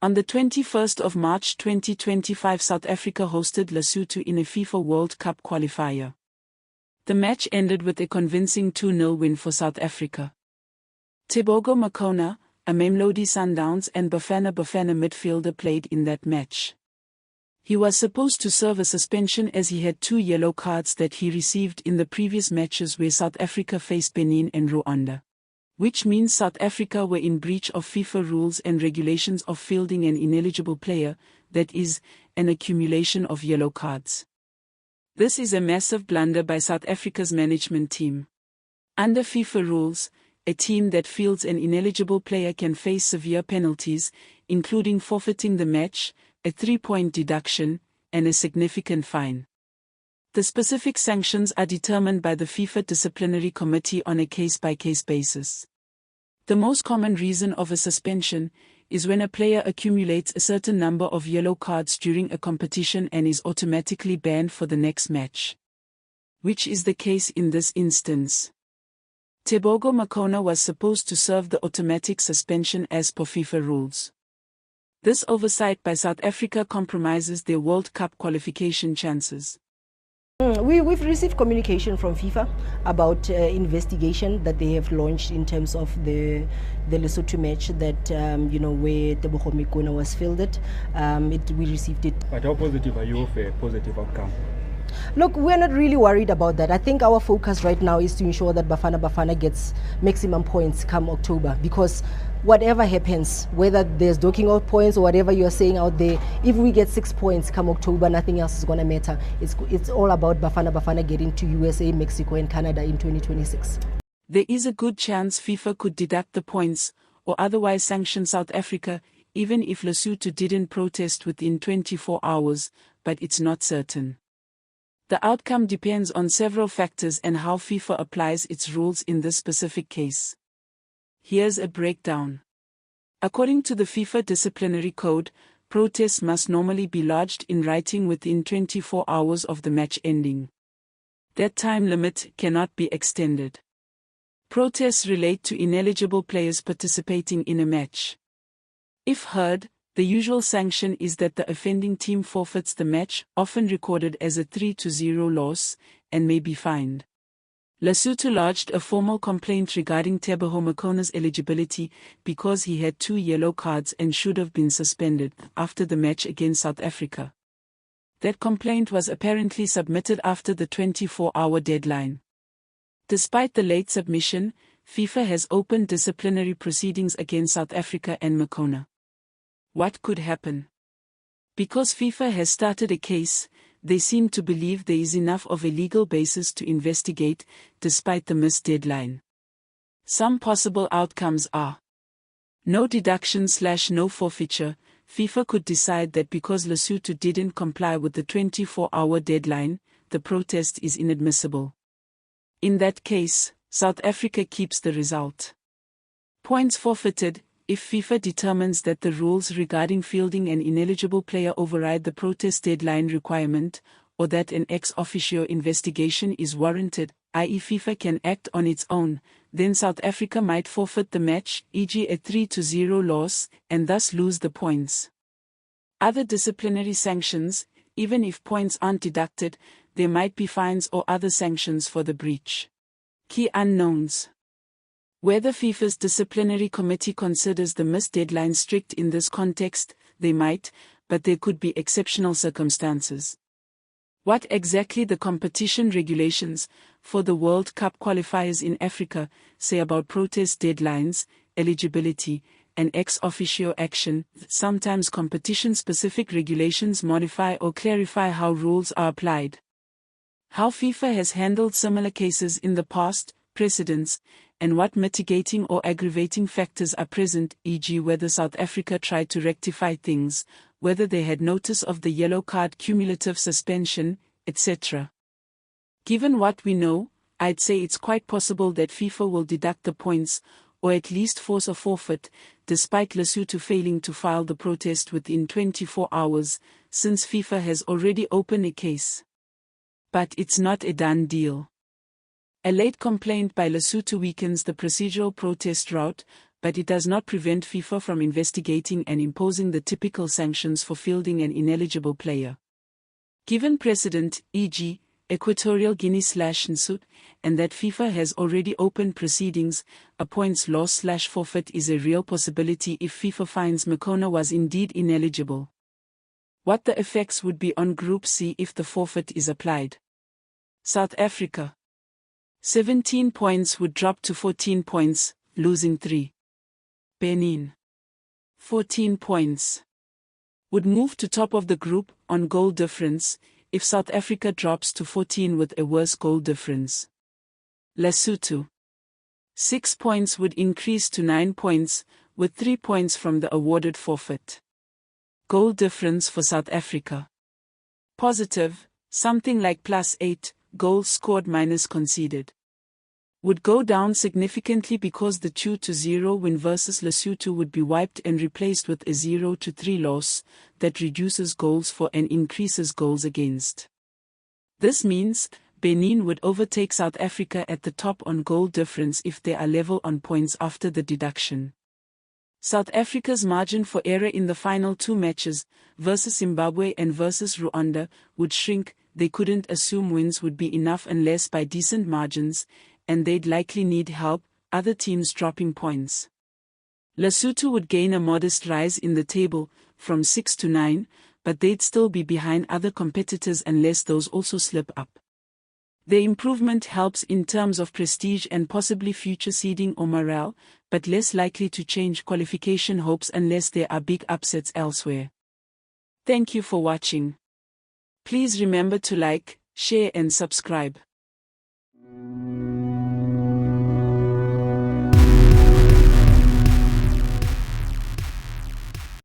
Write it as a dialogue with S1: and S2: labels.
S1: On the 21st of March 2025, South Africa hosted Lesotho in a FIFA World Cup qualifier. The match ended with a convincing 2-0 win for South Africa. Tebogo Makona, a Mamelodi Sundowns and Bafana Bafana midfielder, played in that match. He was supposed to serve a suspension as he had 2 yellow cards that he received in the previous matches where South Africa faced Benin and Rwanda. Which means South Africa were in breach of FIFA rules and regulations of fielding an ineligible player, that is, an accumulation of yellow cards. This is a massive blunder by South Africa's management team. Under FIFA rules, a team that fields an ineligible player can face severe penalties, including forfeiting the match, a 3-point deduction, and a significant fine. The specific sanctions are determined by the FIFA Disciplinary Committee on a case-by-case basis. The most common reason of a suspension is when a player accumulates a certain number of yellow cards during a competition and is automatically banned for the next match. Which is the case in this instance. Tebogo Makona was supposed to serve the automatic suspension as per FIFA rules. This oversight by South Africa compromises their World Cup qualification chances.
S2: We've received communication from FIFA about investigation that they have launched in terms of the Lesotho match that, where Tebogo Makona was fielded. We received it.
S3: But how positive are you of a positive outcome?
S2: Look, we're not really worried about that. I think our focus right now is to ensure that Bafana Bafana gets maximum points come October, because whatever happens, whether there's docking out points or whatever you're saying out there, if we get 6 points come October, nothing else is going to matter. It's all about Bafana Bafana getting to USA, Mexico and Canada in 2026.
S1: There is a good chance FIFA could deduct the points, or otherwise sanction South Africa, even if Lesotho didn't protest within 24 hours, but it's not certain. The outcome depends on several factors and how FIFA applies its rules in this specific case. Here's a breakdown. According to the FIFA Disciplinary Code, protests must normally be lodged in writing within 24 hours of the match ending. That time limit cannot be extended. Protests relate to ineligible players participating in a match. If heard, the usual sanction is that the offending team forfeits the match, often recorded as a 3-0 loss, and may be fined. Lesotho lodged a formal complaint regarding Tebogo Makona's eligibility because he had 2 yellow cards and should have been suspended after the match against South Africa. That complaint was apparently submitted after the 24-hour deadline. Despite the late submission, FIFA has opened disciplinary proceedings against South Africa and Makona. What could happen? Because FIFA has started a case, they seem to believe there is enough of a legal basis to investigate, despite the missed deadline. Some possible outcomes are: no deduction/no forfeiture. FIFA could decide that because Lesotho didn't comply with the 24-hour deadline, the protest is inadmissible. In that case, South Africa keeps the result. Points forfeited. If FIFA determines that the rules regarding fielding an ineligible player override the protest deadline requirement, or that an ex officio investigation is warranted, i.e. FIFA can act on its own, then South Africa might forfeit the match, e.g. a 3-0 loss, and thus lose the points. Other disciplinary sanctions: even if points aren't deducted, there might be fines or other sanctions for the breach. Key unknowns. Whether FIFA's disciplinary committee considers the missed deadline strict in this context, they might, but there could be exceptional circumstances. What exactly the competition regulations for the World Cup qualifiers in Africa say about protest deadlines, eligibility, and ex officio action? Sometimes competition-specific regulations modify or clarify how rules are applied. How FIFA has handled similar cases in the past, precedents, and what mitigating or aggravating factors are present, e.g. whether South Africa tried to rectify things, whether they had notice of the yellow card cumulative suspension, etc. Given what we know, I'd say it's quite possible that FIFA will deduct the points, or at least force a forfeit, despite Lesotho failing to file the protest within 24 hours, since FIFA has already opened a case. But it's not a done deal. A late complaint by Lesotho weakens the procedural protest route, but it does not prevent FIFA from investigating and imposing the typical sanctions for fielding an ineligible player. Given precedent, e.g., Equatorial Guinea/Nsut, and that FIFA has already opened proceedings, a points loss/forfeit is a real possibility if FIFA finds Makona was indeed ineligible. What the effects would be on Group C if the forfeit is applied? South Africa. 17 points would drop to 14 points, losing 3. Benin. 14 points. Would move to top of the group on goal difference, if South Africa drops to 14 with a worse goal difference. Lesotho. 6 points would increase to 9 points, with 3 points from the awarded forfeit. Goal difference for South Africa. Positive, something like +8, goals scored minus conceded. Would go down significantly because the 2-0 win versus Lesotho would be wiped and replaced with a 0-3 loss that reduces goals for and increases goals against. This means Benin would overtake South Africa at the top on goal difference if they are level on points after the deduction. South Africa's margin for error in the final 2 matches, versus Zimbabwe and versus Rwanda, would shrink. They couldn't assume wins would be enough unless by decent margins, and they'd likely need help, other teams dropping points. Lesotho would gain a modest rise in the table, from 6 to 9, but they'd still be behind other competitors unless those also slip up. The improvement helps in terms of prestige and possibly future seeding or morale, but less likely to change qualification hopes unless there are big upsets elsewhere. Thank you for watching. Please remember to like, share and subscribe.